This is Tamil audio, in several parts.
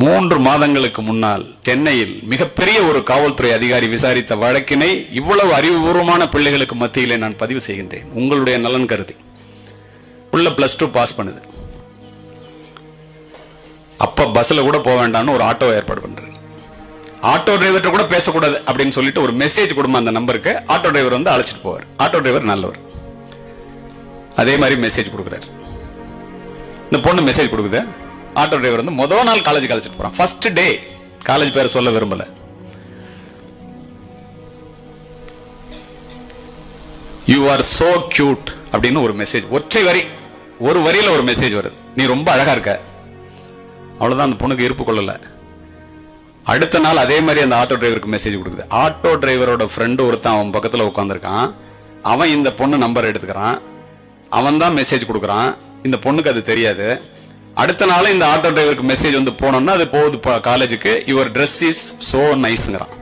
3 மாதங்களுக்கு முன்னால் சென்னையில் மிகப்பெரிய ஒரு காவல்துறை அதிகாரி விசாரித்த வழக்கினை இவ்வளவு அறிவுபூர்வமான பிள்ளைகளுக்கு மத்தியிலே நான் பதிவு செய்கின்றேன். உங்களுடைய நலன் கருதி. உள்ள +2 பாஸ் பண்ணுது. அப்ப பஸ்ல கூட போக வேண்டாம்னு ஒரு ஆட்டோ ஏற்பாடு பண்றது. ஆட்டோ டிரைவர் கூட பேசக்கூடாது அப்படின்னு சொல்லிட்டு ஒரு மெசேஜ் கொடுமா அந்த நம்பருக்கு. ஆட்டோ டிரைவர் வந்து அழைச்சிட்டு போவார். ஆட்டோ டிரைவர் நல்லவர். அதே மாதிரி மெசேஜ் கொடுக்குறாரு. இந்த பொண்ணு மெசேஜ் கொடுக்குது. ஆட்டோ டிரைவர் வந்து முதல் நாள் காலேஜ் அழைச்சிட்டு போறான். First day. காலேஜ் பேரை சொல்ல விரும்பல. யூ ஆர் சோ கியூட் அப்படின்னு ஒரு மெசேஜ். ஒற்றை வரி, ஒரு வரியில ஒரு மெசேஜ் வருது. நீ ரொம்ப அழகா இருக்க. அவ்வளவுதான். அந்த பொண்ணுக்கு இருப்பு கொள்ளல. அடுத்த நாள் அதே மாதிரி அந்த ஆட்டோ டிரைவருக்கு மெசேஜ் கொடுக்குது. ஆட்டோ டிரைவரோட ஃப்ரெண்டு ஒருத்தன் அவன் பக்கத்துல உட்காந்துருக்கான். அவன் இந்த பொண்ணு நம்பர் எடுத்துக்கிறான். அவன் தான் மெசேஜ் கொடுக்குறான். இந்த பொண்ணுக்கு அது தெரியாது. அடுத்த நாள் இந்த ஆட்டோ டிரைவருக்கு மெசேஜ் வந்து போனோம்னா அது போகுது காலேஜுக்கு. யுவர் ட்ரெஸ் இஸ் சோ நைஸ்ங்கிறான்.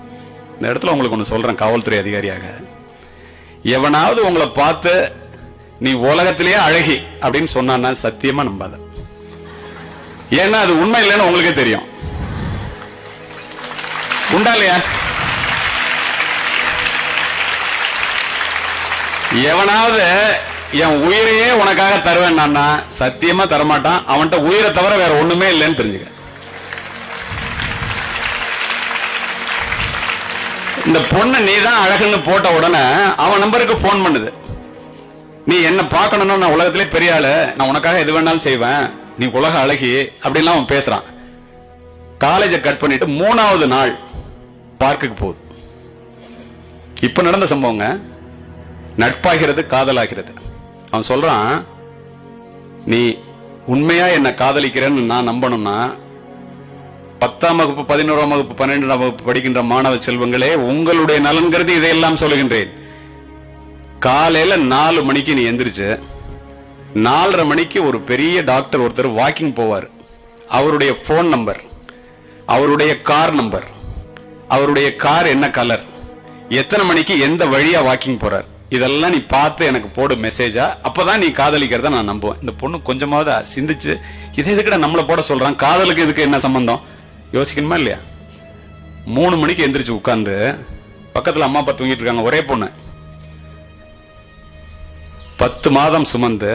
இந்த இடத்துல உங்களுக்கு ஒன்று சொல்றேன், காவல்துறை அதிகாரியாக, எவனாவது உங்களை பார்த்து நீ உலகத்திலேயே அழகி அப்படின்னு சொன்னா சத்தியமா நம்பாத. ஏன்னா அது உண்மை இல்லைன்னு உங்களுக்கே தெரியும். உண்டா இல்லையா? எவனாவது என் உயிரையே உனக்காக தருவேன் சத்தியமா தரமாட்டான். அவன்கிட்ட உயிரை தவிர வேற ஒண்ணுமே இல்லைன்னு தெரிஞ்சுக்க. இந்த பொண்ணு நீ தான் அழகுன்னு போட்ட உடனே அவன் நம்பருக்கு போன் பண்ணுது. நீ என்ன பார்க்கணும்னா நான் உலகத்திலே பெரிய ஆளு, நான் உனக்காக எது வேணாலும் செய்வேன், நீ உலக அழகி அப்படின்லாம் அவன் பேசுறான். காலேஜை கட் பண்ணிட்டு 3வது நாள் பார்க்குக்கு போகுது. இப்ப நடந்த சம்பவங்க. நட்பாகிறது, காதலாகிறது. அவன் சொல்றான், நீ உண்மையா என்ன காதலிக்கிறேன்னு நான் நம்பணும்னா 10ஆம் வகுப்பு, 11ஆம் வகுப்பு, 12ஆம் வகுப்பு படிக்கின்ற மாணவ செல்வங்களே, உங்களுடைய நலன் கருதி இதையெல்லாம் சொல்லுகின்றேன். காலையில 4 மணிக்கு நீ எந்திரிச்சு 4:30 மணிக்கு ஒரு பெரிய டாக்டர் ஒருத்தர் வாக்கிங் போவார். அவருடைய போன் நம்பர், அவருடைய கார் நம்பர், அவருடைய கார் என்ன கலர், எத்தனை மணிக்கு எந்த வழியா வாக்கிங் போறார், இதெல்லாம் நீ பார்த்து எனக்கு போடு மெசேஜா. அப்பதான் நீ காதலிக்கிறத நான் நம்புவேன். இந்த பொண்ணு கொஞ்சமாவது சிந்திச்சு, இதை எதுக்கிட்ட நம்மளை போட சொல்றான், காதலுக்கு இதுக்கு என்ன சம்பந்தம் யோசிக்கணுமா இல்லையா? 3 மணிக்கு எந்திரிச்சு உட்கார்ந்து பக்கத்துல அம்மா அப்பா தூங்கிட்டு இருக்காங்க. ஒரே பொண்ணு 10 மாதம் சுமந்து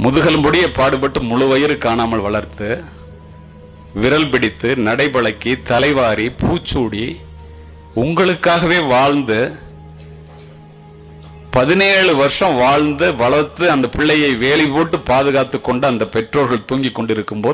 முதுகெலும்புடைய பாடுபட்டு முழு வயிறு காணாமல் வளர்த்து விரல் பிடித்து நடைபழக்கி தலைவாரி பூச்சூடி உங்களுக்காகவே வாழ்ந்து 17 வருஷம் வாழ்ந்து வளர்த்து அந்த பிள்ளையை வேலி போட்டு பாதுகாத்து கொண்டு அந்த பெற்றோர்கள் தூங்கி கொண்டிருக்கும் போது